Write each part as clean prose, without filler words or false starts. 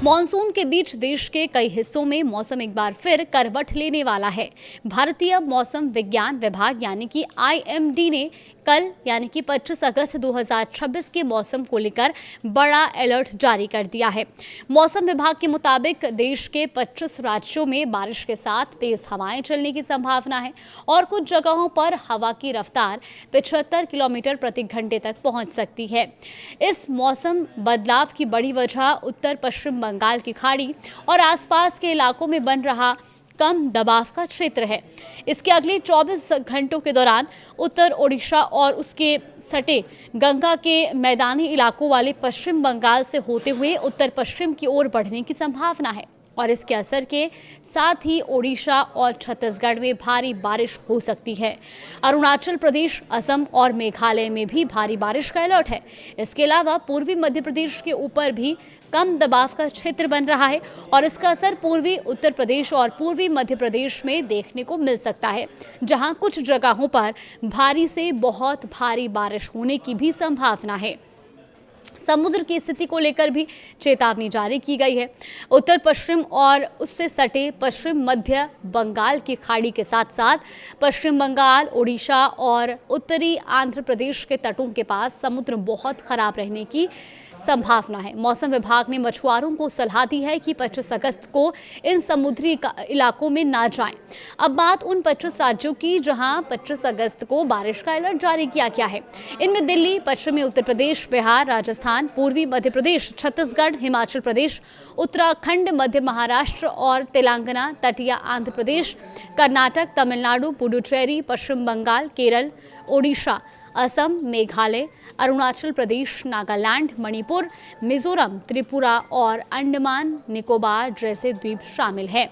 Monsoon के बीच देश के कई हिस्सों में मौसम एक बार फिर करवट लेने वाला है। भारतीय मौसम विज्ञान विभाग यानी कि आईएमडी ने कल यानी कि 25 अगस्त 2026 के मौसम को लेकर बड़ा अलर्ट जारी कर दिया है। मौसम विभाग के मुताबिक देश के 25 राज्यों में बारिश के साथ तेज हवाएं चलने की संभावना है और कुछ जगहों पर हवा की रफ्तार 75 किलोमीटर प्रति घंटे तक पहुंच सकती है। इस मौसम बदलाव की बड़ी वजह उत्तर पश्चिम बंगाल की खाड़ी और आसपास के इलाकों में बन रहा कम दबाव का क्षेत्र है। इसके अगले 24 घंटों के दौरान उत्तर ओडिशा और उसके सटे गंगा के मैदानी इलाकों वाले पश्चिम बंगाल से होते हुए उत्तर पश्चिम की ओर बढ़ने की संभावना है और इसके असर के साथ ही ओडिशा और छत्तीसगढ़ में भारी बारिश हो सकती है। अरुणाचल प्रदेश, असम और मेघालय में भी भारी बारिश का अलर्ट है। इसके अलावा पूर्वी मध्य प्रदेश के ऊपर भी कम दबाव का क्षेत्र बन रहा है और इसका असर पूर्वी उत्तर प्रदेश और पूर्वी मध्य प्रदेश में देखने को मिल सकता है, जहां कुछ जगहों पर भारी से बहुत भारी बारिश होने की भी संभावना है। समुद्र की स्थिति को लेकर भी चेतावनी जारी की गई है। उत्तर पश्चिम और उससे सटे पश्चिम मध्य बंगाल की खाड़ी के साथ साथ पश्चिम बंगाल, ओडिशा और उत्तरी आंध्र प्रदेश के तटों के पास समुद्र बहुत खराब रहने की संभावना है। मौसम विभाग ने मछुआरों को सलाह दी है कि 25 अगस्त को इन समुद्री इलाकों में ना जाएं। अब बात उन 25 राज्यों की जहां 25 अगस्त को बारिश का अलर्ट जारी किया गया है। इनमें दिल्ली, पश्चिमी उत्तर प्रदेश, बिहार, राजस्थान, पूर्वी मध्य प्रदेश, छत्तीसगढ़, हिमाचल प्रदेश, उत्तराखंड, मध्य महाराष्ट्र और तेलंगाना, तटीय आंध्र प्रदेश, कर्नाटक, तमिलनाडु, पुडुचेरी, पश्चिम बंगाल, केरल, ओडिशा, असम, मेघालय, अरुणाचल प्रदेश, नागालैंड, मणिपुर, मिजोरम, त्रिपुरा और अंडमान निकोबार जैसे द्वीप शामिल हैं।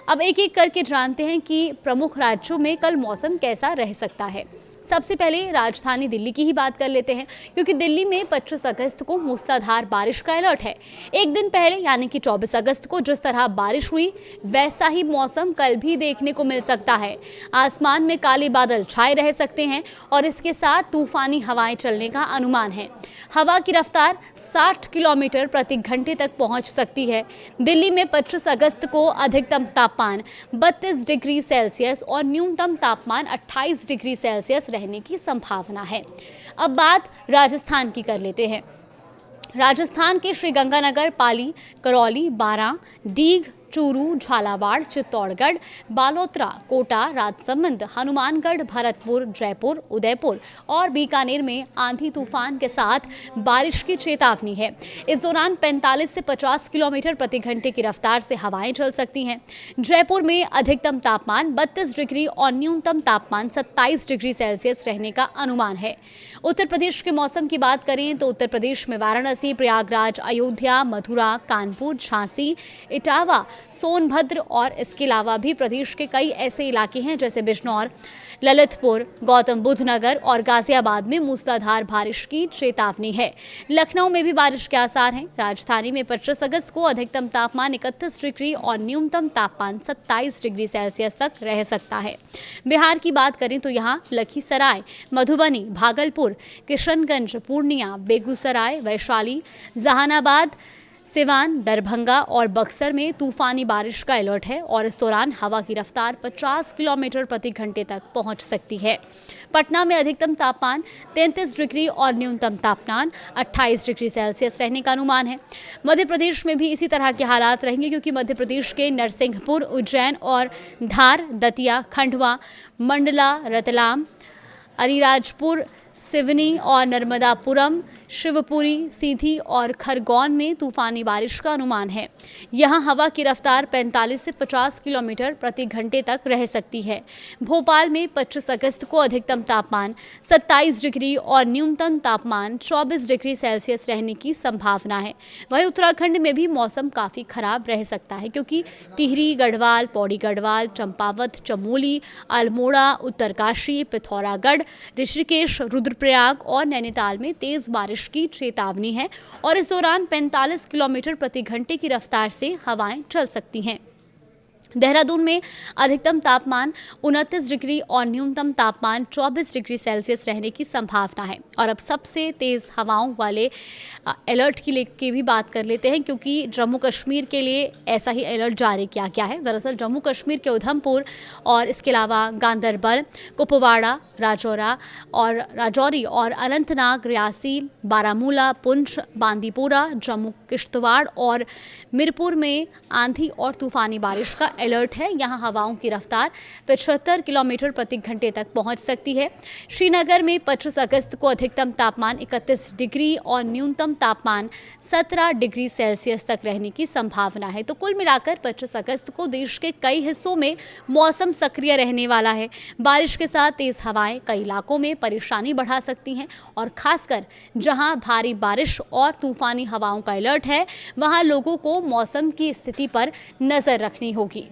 अब एक एक करके जानते हैं कि प्रमुख राज्यों में कल मौसम कैसा रह सकता है। सबसे पहले राजधानी दिल्ली की ही बात कर लेते हैं, क्योंकि दिल्ली में 25 अगस्त को मूसलाधार बारिश का अलर्ट है। एक दिन पहले यानी कि 24 अगस्त को जिस तरह बारिश हुई वैसा ही मौसम कल भी देखने को मिल सकता है। आसमान में काले बादल छाए रह सकते हैं और इसके साथ तूफानी हवाएं चलने का अनुमान है। हवा की रफ्तार 60 किलोमीटर प्रति घंटे तक पहुंच सकती है। दिल्ली में 25 अगस्त को अधिकतम तापमान 32 डिग्री सेल्सियस और न्यूनतम तापमान 28 डिग्री सेल्सियस रहने की संभावना है। अब बात राजस्थान की कर लेते हैं। राजस्थान के श्रीगंगानगर, पाली, करौली, बारां, डीग, चूरू, झालावाड़, चित्तौड़गढ़, बालोतरा, कोटा, राजसमंद, हनुमानगढ़, भरतपुर, जयपुर, उदयपुर और बीकानेर में आंधी तूफान के साथ बारिश की चेतावनी है। इस दौरान 45 से 50 किलोमीटर प्रति घंटे की रफ्तार से हवाएं चल सकती हैं। जयपुर में अधिकतम तापमान 32 डिग्री और न्यूनतम तापमान 27 डिग्री सेल्सियस रहने का अनुमान है। उत्तर प्रदेश के मौसम की बात करें तो उत्तर प्रदेश में वाराणसी, प्रयागराज, अयोध्या, मथुरा, कानपुर, झांसी, इटावा, सोनभद्र और इसके अलावा भी प्रदेश के कई ऐसे इलाके हैं जैसे बिजनौर, ललितपुर, गौतम बुद्ध नगर और गाजियाबाद में मूसलाधार बारिश की चेतावनी है। लखनऊ में भी बारिश के आसार हैं। राजधानी में 25 अगस्त को अधिकतम तापमान 31 डिग्री और न्यूनतम तापमान 27 डिग्री सेल्सियस तक रह सकता है। बिहार की बात करें तो यहाँ लखीसराय, मधुबनी, भागलपुर, किशनगंज, पूर्णिया, बेगूसराय, वैशाली, जहानाबाद, सिवान, दरभंगा और बक्सर में तूफानी बारिश का अलर्ट है और इस दौरान हवा की रफ्तार 50 किलोमीटर प्रति घंटे तक पहुंच सकती है। पटना में अधिकतम तापमान 33 डिग्री और न्यूनतम तापमान 28 डिग्री सेल्सियस रहने का अनुमान है। मध्य प्रदेश में भी इसी तरह के हालात रहेंगे, क्योंकि मध्य प्रदेश के नरसिंहपुर, उज्जैन और धार, दतिया, खंडवा, मंडला, रतलाम, अलीराजपुर, सिवनी और नर्मदापुरम, शिवपुरी, सीधी और खरगोन में तूफानी बारिश का अनुमान है। यहां हवा की रफ्तार 45 से 50 किलोमीटर प्रति घंटे तक रह सकती है। भोपाल में 25 अगस्त को अधिकतम तापमान 27 डिग्री और न्यूनतम तापमान 24 डिग्री सेल्सियस रहने की संभावना है। वहीं उत्तराखंड में भी मौसम काफ़ी खराब रह सकता है, क्योंकि टिहरी, गढ़वाल, पौड़ी गढ़वाल, चंपावत, चमोली, अल्मोड़ा, उत्तरकाशी, पिथौरागढ़, ऋषिकेश, रुद्रप्रयाग और नैनीताल में तेज बारिश की चेतावनी है और इस दौरान 45 किलोमीटर प्रति घंटे की रफ्तार से हवाएं चल सकती हैं। देहरादून में अधिकतम तापमान 29 डिग्री और न्यूनतम तापमान 24 डिग्री सेल्सियस रहने की संभावना है। और अब सबसे तेज़ हवाओं वाले अलर्ट की भी बात कर लेते हैं, क्योंकि जम्मू कश्मीर के लिए ऐसा ही अलर्ट जारी किया गया है। दरअसल जम्मू कश्मीर के उधमपुर और इसके अलावा गांदरबल, कुपवाड़ा, राजौरी और अनंतनाग, रियासी, बारामूला, पुंछ, बांदीपोरा, जम्मू किश्तवाड़ और मिरपुर में आंधी और तूफानी बारिश का अलर्ट है। यहाँ हवाओं की रफ्तार 75 किलोमीटर प्रति घंटे तक पहुँच सकती है। श्रीनगर में 25 अगस्त को अधिकतम तापमान 31 डिग्री और न्यूनतम तापमान 17 डिग्री सेल्सियस तक रहने की संभावना है। तो कुल मिलाकर 25 अगस्त को देश के कई हिस्सों में मौसम सक्रिय रहने वाला है। बारिश के साथ तेज हवाएं कई इलाकों में परेशानी बढ़ा सकती हैं, और खासकर जहां भारी बारिश और तूफानी हवाओं का अलर्ट है, वहां लोगों को मौसम की स्थिति पर नजर रखनी होगी।